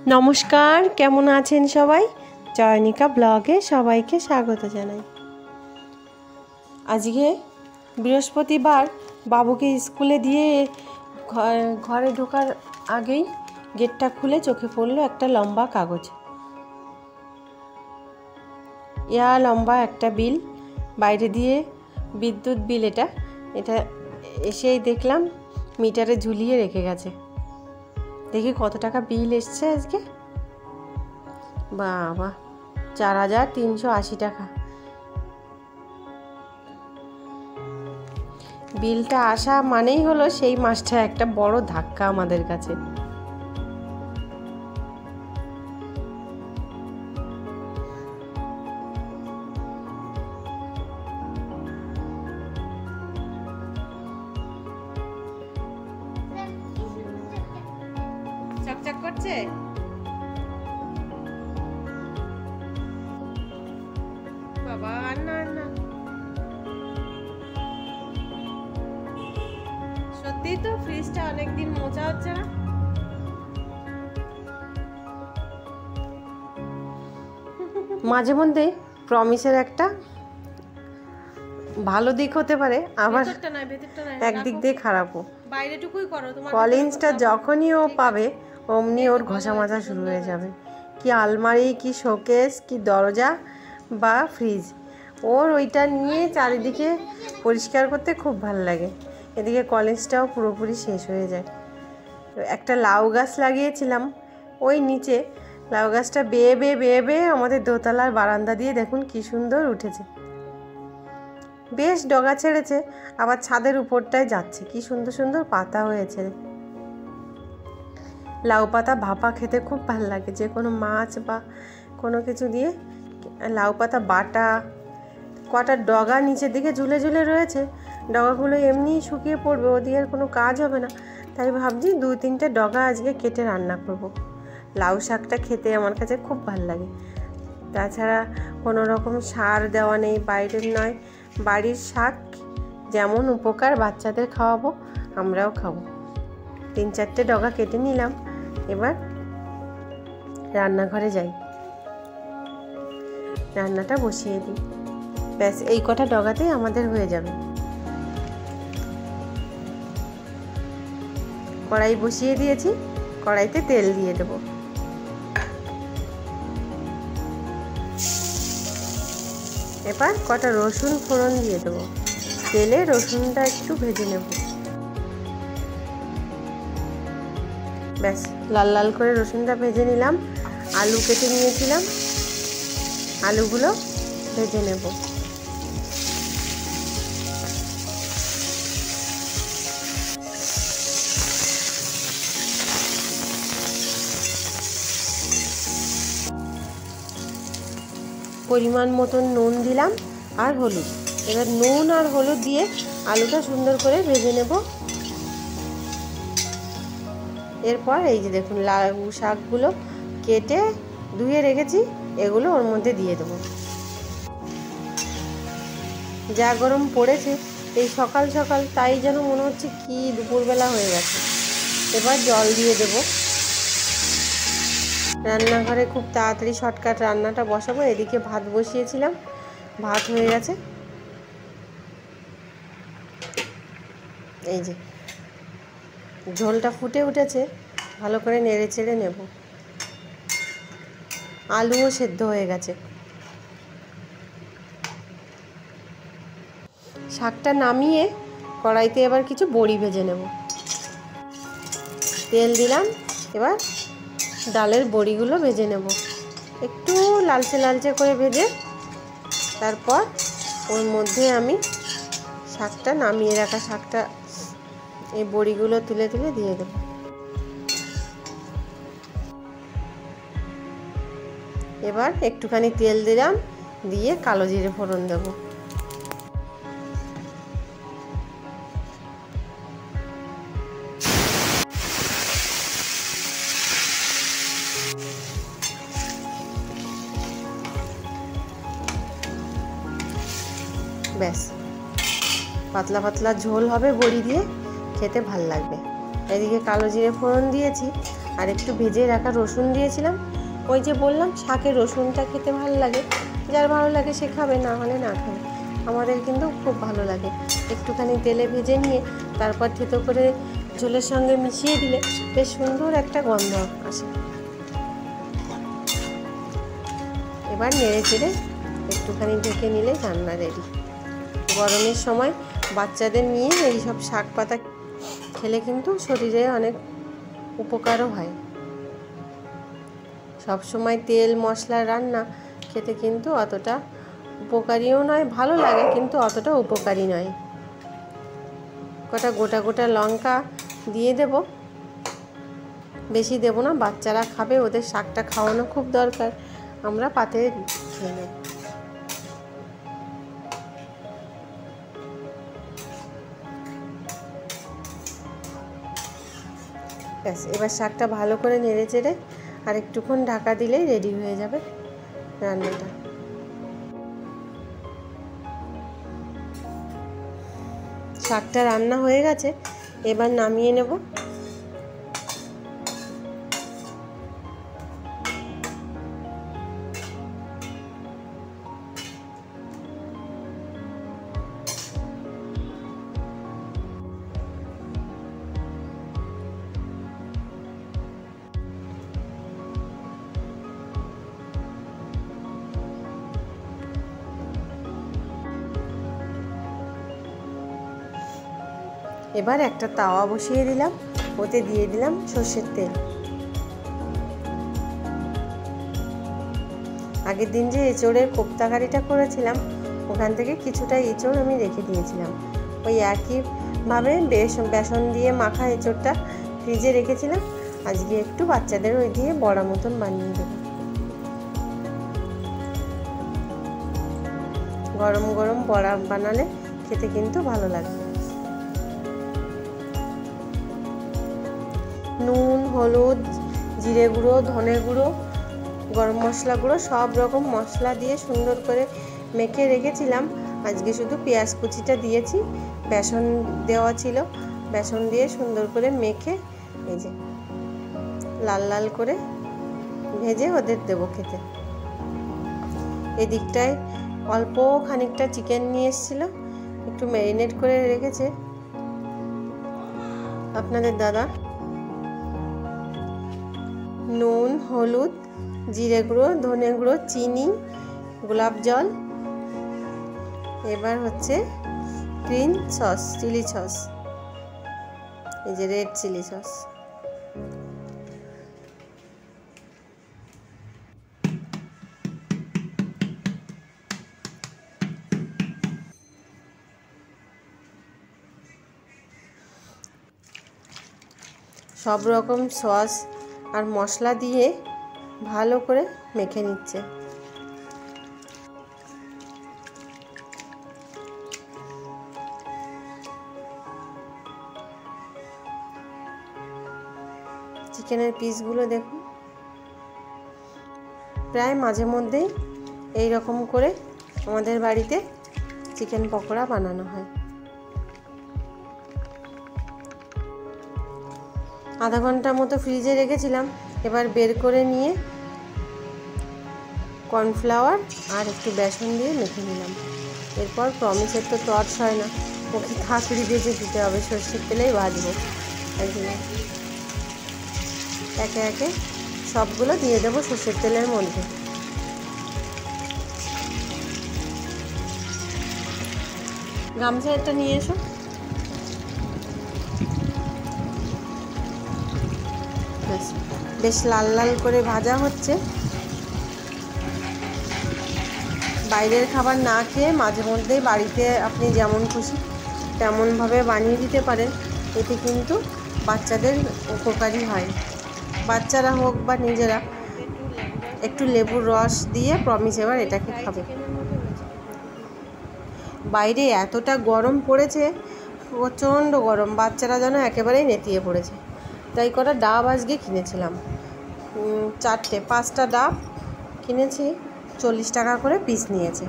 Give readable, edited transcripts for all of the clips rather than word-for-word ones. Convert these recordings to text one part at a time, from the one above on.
নমস্কার, কেমন আছেন সবাই? চয়নিকা ব্লগে সবাইকে স্বাগত জানাই। আজকে বৃহস্পতিবার, বাবুকে স্কুলে দিয়ে ঘরে ঢোকার আগেই গেটটা খুলে চোখে পড়লো একটা লম্বা কাগজ। লম্বা একটা বিল, বাইরে দিয়ে বিদ্যুৎ বিল। এটা এসেই দেখলাম মিটারে ঝুলিয়ে রেখে গেছে। দেখি কত টাকা বিল এসছে আজকে। বাবা, 4,380 টাকা বিলটা আসা মানেই হলো সেই মাসটা একটা বড় ধাক্কা আমাদের কাছে। চকচক করছে। বাবা, না না, সত্যি তো ফ্রিজটা অনেকদিন মোছা হচ্ছে না। মাঝে মধ্যে প্রমিসের একটা ভালো দিক হতে পারে, আবার একদিক দিয়ে খারাপও। বাইরেটুকুই করো, তোমার কলিংসটা যখনই ও পাবে অমনি ওর ঘষা মাজা শুরু হয়ে যাবে। কি আলমারি, কি শোকেস, কি দরজা বা ফ্রিজ, ওর ওইটা নিয়ে চারিদিকে পরিষ্কার করতে খুব ভালো লাগে। এদিকে কলিংসটাও পুরোপুরি শেষ হয়ে যায়। একটা লাউ গাছ লাগিয়েছিলাম ওই নিচে, লাউ গাছটা বেয়ে বেয়ে আমাদের দোতলার বারান্দা দিয়ে দেখুন কি সুন্দর উঠেছে। বেশ ডগা ছেড়েছে, আবার ছাদের উপরটায় যাচ্ছে। কি সুন্দর সুন্দর পাতা হয়েছে। লাউ পাতা ভাপা খেতে খুব ভালো লাগে, যে কোনো মাছ বা কোনো কিছু দিয়ে। লাউ পাতা বাটা, কটা ডগা নিচের দিকে ঝুলে ঝুলে রয়েছে, ডগাগুলো এমনিই শুকিয়ে পড়বে, ওদিকে আর কোনো কাজ হবে না। তাই ভাবছি 2-3টে ডগা আজকে কেটে রান্না করব। লাউ শাকটা খেতে আমার কাছে খুব ভালো লাগে। তাছাড়া কোনো রকম সার দেওয়া নেই, বাইরের নয়, বাড়ির শাক। যেমন উপকার, বাচ্চাদের খাওয়াবো, আমরাও খাবো। 3-4টে ডগা কেটে নিলাম। এবার রান্নাঘরে যাই, রান্নাটা বসিয়ে দিই। ব্যাস, এই কটা ডগাতেই আমাদের হয়ে যাবে। কড়াই বসিয়ে দিয়েছি, কড়াইতে তেল দিয়ে দেবো। এবার কটা রসুন ফোড়ন দিয়ে দেবো। তেলে রসুনটা একটু ভেজে নেব। ব্যাস, লাল লাল করে রসুনটা ভেজে নিলাম। আলু কেটে নিয়েছিলাম, আলুগুলো ভেজে নেব। পরিমাণ মতন নুন দিলাম আর হলুদ। এবার নুন আর হলুদ দিয়ে আলুটা সুন্দর করে ভেজে নেব। এরপর এই যে দেখুন লাউ শাকগুলো কেটে ধুয়ে রেখেছি, এগুলো ওর মধ্যে দিয়ে দেবো। যা গরম পড়েছে এই সকাল সকাল, তাই যেন মনে হচ্ছে কি দুপুরবেলা হয়ে গেছে। এবার জল দিয়ে দেব। রান্নাঘরে খুব তাড়াতাড়ি শর্টকাট রান্নাটা বসাবো। এদিকে ভাত বসিয়েছিলাম, ভাত হয়ে গেছে। এই যে ঝোলটা ফুটে উঠেছে, ভালো করে নেড়ে চেড়ে নেব। আলুও সেদ্ধ হয়ে গেছে। শাকটা নামিয়ে কড়াইতে এবার কিছু বড়ি ভেজে নেব। তেল দিলাম, এবার ডালের বড়িগুলো ভেজে নেব। একটু লালচে লালচে করে ভেজে তারপর ওর মধ্যে আমি শাকটা, নামিয়ে রাখা শাকটা, এই বড়িগুলো তুলে তুলে দিয়ে দেব। এবার একটুখানি তেল দিলাম, দিয়ে কালো জিরে ফোড়ন দেব। ব্যাস, পাতলা পাতলা ঝোল হবে বড়ি দিয়ে, খেতে ভাল লাগবে। এদিকে কালো জিরে ফোড়ন দিয়েছি, আর একটু ভেজে রাখা রসুন দিয়েছিলাম। ওই যে বললাম শাকে রসুনটা খেতে ভালো লাগে, যার ভালো লাগে সে খাবে, না হলে না খাবে। আমাদের কিন্তু খুব ভালো লাগে। একটুখানি তেলে ভেজে নিয়ে তারপর থেতো করে ঝোলের সঙ্গে মিশিয়ে দিলে বেশ সুন্দর একটা গন্ধ আসে। এবার নেড়ে চেড়ে একটুখানি ঢেকে নিলে রান্না রেডি। গরমের সময় বাচ্চাদের নিয়ে এই সব শাক পাতা খেলে কিন্তু শরীরে অনেক উপকারও হয়। সব সময় তেল মশলা রান্না খেতে কিন্তু অতটা উপকারীও নয়, ভালো লাগে কিন্তু অতটা উপকারী নয়। কটা গোটা গোটা লঙ্কা দিয়ে দেব, বেশি দেব না, বাচ্চারা খাবে, ওদের শাকটা খাওয়ানো খুব দরকার। আমরা পাতে খেয়ে নেব। ব্যাস, এবার শাকটা ভালো করে নেড়ে চেড়ে আর একটুক্ষণ ঢাকা দিলেই রেডি হয়ে যাবে রান্নাটা। শাকটা রান্না হয়ে গেছে, এবার নামিয়ে নেব। এবার একটা তাওয়া বসিয়ে দিলাম, ওতে দিয়ে দিলাম সর্ষের তেল। আগের দিন যে এঁচোড়ের কোপ্তাকারিটা করেছিলাম, ওখান থেকে কিছুটা এঁচোড় আমি রেখে দিয়েছিলাম। ওই একইভাবে বেসন দিয়ে মাখা এঁচোড়টা ফ্রিজে রেখেছিলাম। আজকে একটু বাচ্চাদের ওই দিয়ে বড়া মতন বানিয়ে দেবো। গরম গরম বড়া বানালে খেতে কিন্তু ভালো লাগবে। নুন, হলুদ, জিরে গুঁড়ো, ধনে গুঁড়ো, গরম মশলা গুঁড়ো সব রকম মশলা দিয়ে সুন্দর করে মেখে রেখেছিলাম। আজকে শুধু পেঁয়াজ কুচিটা দিয়েছি, বেসন দেওয়া ছিল, বেসন দিয়ে সুন্দর করে মেখে এই যে লাল লাল করে ভেজে ওদের দেবো খেতে। এদিকটায় অল্প খানিকটা চিকেন নিয়ে এসেছিলো, একটু ম্যারিনেট করে রেখেছে আপনাদের দাদা। নুন, হলুদ, জিরে গুঁড়ো, ধনে গুঁড়ো, চিনি, গোলাপ জল, এবার হচ্ছে গ্রিন সস, চিলি সস, এই যে রেড চিলি সস। সব রকম সস আর মশলা দিয়ে ভালো করে মেখে নিচ্ছে। চিকেনের পিসগুলো দেখুন, প্রায় মাঝে মধ্যেই এই রকম করে আমাদের বাড়িতে চিকেন পকোড়া বানানো হয়। আধা ঘন্টা মতো ফ্রিজে রেখেছিলাম, এবার বের করে নিয়ে কর্নফ্লাওয়ার আর একটু বেসন দিয়ে মেখে নিলাম। এরপর প্রমিসের তো টর্চ হয় না, ওকে থাকড়ি ভেজে দিতে হবে, সর্ষের তেলেই ভাজবো। একে একে সবগুলো দিয়ে দেবো সর্ষের তেলের মধ্যে। গামছা একটা নিয়ে এসো। বেশ লাল লাল করে ভাজা হচ্ছে। বাইরের খাবার না খেয়ে মাঝে মধ্যেই বাড়িতে আপনি যেমন খুশি তেমনভাবে বানিয়ে দিতে পারেন, এতে কিন্তু বাচ্চাদের উপকারী হয়। বাচ্চারা হোক বা নিজেরা একটু লেবুর রস দিয়ে প্রমিস এবার এটাকে খাবে। বাইরে এতটা গরম পড়েছে, প্রচণ্ড গরম, বাচ্চারা যেন একেবারেই নেতিয়ে পড়েছে। তাই কটা ডাব আজকে কিনেছিলাম, 5টা ডাব কিনেছি, 40 টাকা করে পিস নিয়েছে।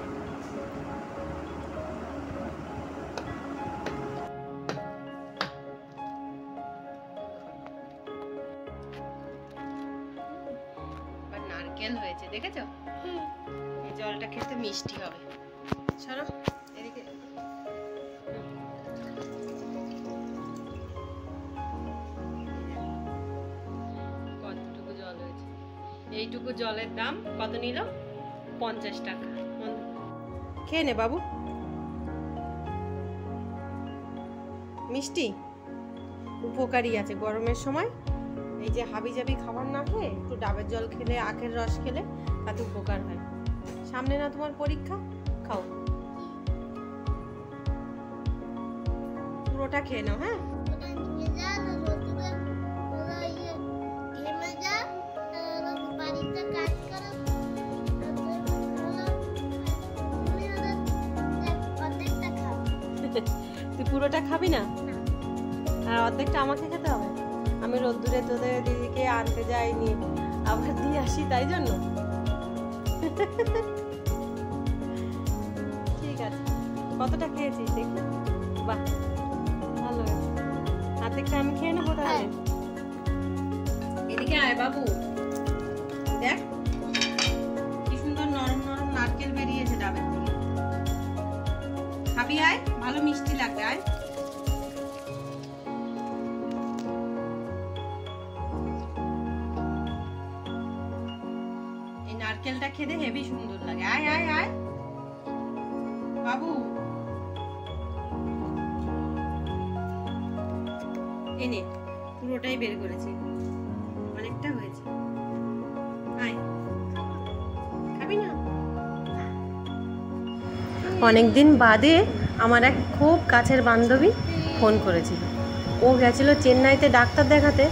নারকেল হয়েছে, দেখেছো? এই জলটা খেতে মিষ্টি হবে। সরো এদিকে। কতটুকু জল হয়েছে? এইটুকু জলের দাম কত নিল? 50 টাকা। খেয়ে নে বাবু। মিষ্টি উপকারী আছে গরমের সময়। এই যে হাবিজাবি খাবার না খেয়ে একটু ডাবের জল খেলে, আখের রস খেলে তাতে উপকার হয়। সামনে না তোমার পরীক্ষা, খাও। পুরোটা খেয়ে নাও। হ্যাঁ, তুই পুরোটা খাবি না? আর অর্ধেকটা আমাকে খেতে হবে। আমি রোদ্দুরে তোদের দিদিকে আনতে যাইনি, আবার দিয়ে আসি, তাই জন্য। ঠিক আছে, কতটা খেয়েছিস দেখি? বাহ, ভালো হয়েছে। অর্ধেকটা আমি খেয়ে নেবো তাহলে। এদিকে আয় বাবু, দেখ কি সুন্দর নরম নরম নারকেল বেরিয়েছে ডাবের থেকে। খাবি? আয়, ভালো মিষ্টি লাগবে। আয়। নারকেলটা খেতে হেভি সুন্দর লাগে। আয় আয় আয় বাবু। এনে পুরোটাই বের করেছি, অনেকটা হয়েছে। আয়, খাবি না? অনেকদিন বাদে আমার এক খুব কাছের বান্ধবী ফোন করেছিল। ও গেছিল চেন্নাইতে ডাক্তার দেখাতে।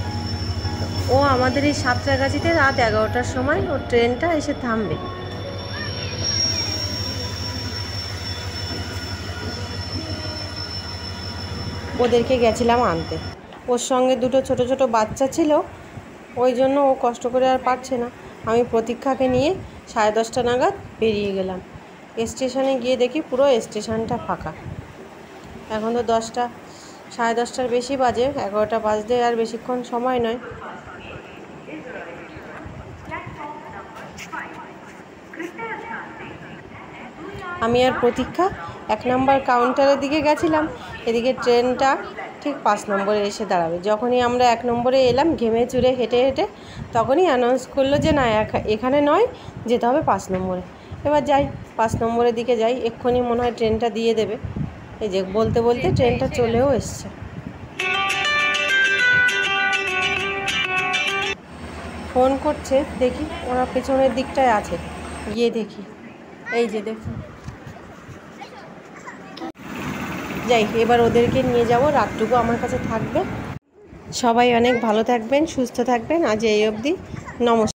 ও আমাদের এই সাঁতরাগাছিতে রাত 11টার সময় ওর ট্রেনটা এসে থামবে। ওদেরকে গেছিলাম আনতে। ওর সঙ্গে দুটো ছোট ছোট বাচ্চা ছিল, ওই জন্য ও কষ্ট করে আর পারছে না। আমি প্রতীক্ষাকে নিয়ে 10:30 নাগাদ বেরিয়ে গেলাম। স্টেশনে গিয়ে দেখি পুরো স্টেশনটা ফাঁকা। এখন তো 10টা, 10:30টার বেশি বাজে। 11টা বাজতে আর বেশিক্ষণ সময় নয়। আমি আর প্রতীক্ষা 1 নম্বর কাউন্টারের দিকে গেছিলাম। এদিকে ট্রেনটা ঠিক 5 নম্বরে এসে দাঁড়াবে। যখনই আমরা 1 নম্বরে এলাম ঘেমে চুরে হেঁটে হেঁটে, তখনই অ্যানাউন্স করলো যে না, এখানে নয়, যেতে হবে 5 নম্বরে। এবার যাই, 5 নম্বরের দিকে যাই। এক্ষুনি মনে হয় ট্রেনটা দিয়ে দেবে। এই যে বলতে বলতে ট্রেনটা চলেও এসছে। ফোন করছে, দেখি ওরা পেছনের দিকটায় আছে, গিয়ে দেখি। এই যে দেখুন, যাই এবার ওদেরকে নিয়ে যাব। রাতটুকু আমার কাছে থাকবে। সবাই অনেক ভালো থাকবেন, সুস্থ থাকবেন। আজ এই অবধি, নমস্কার।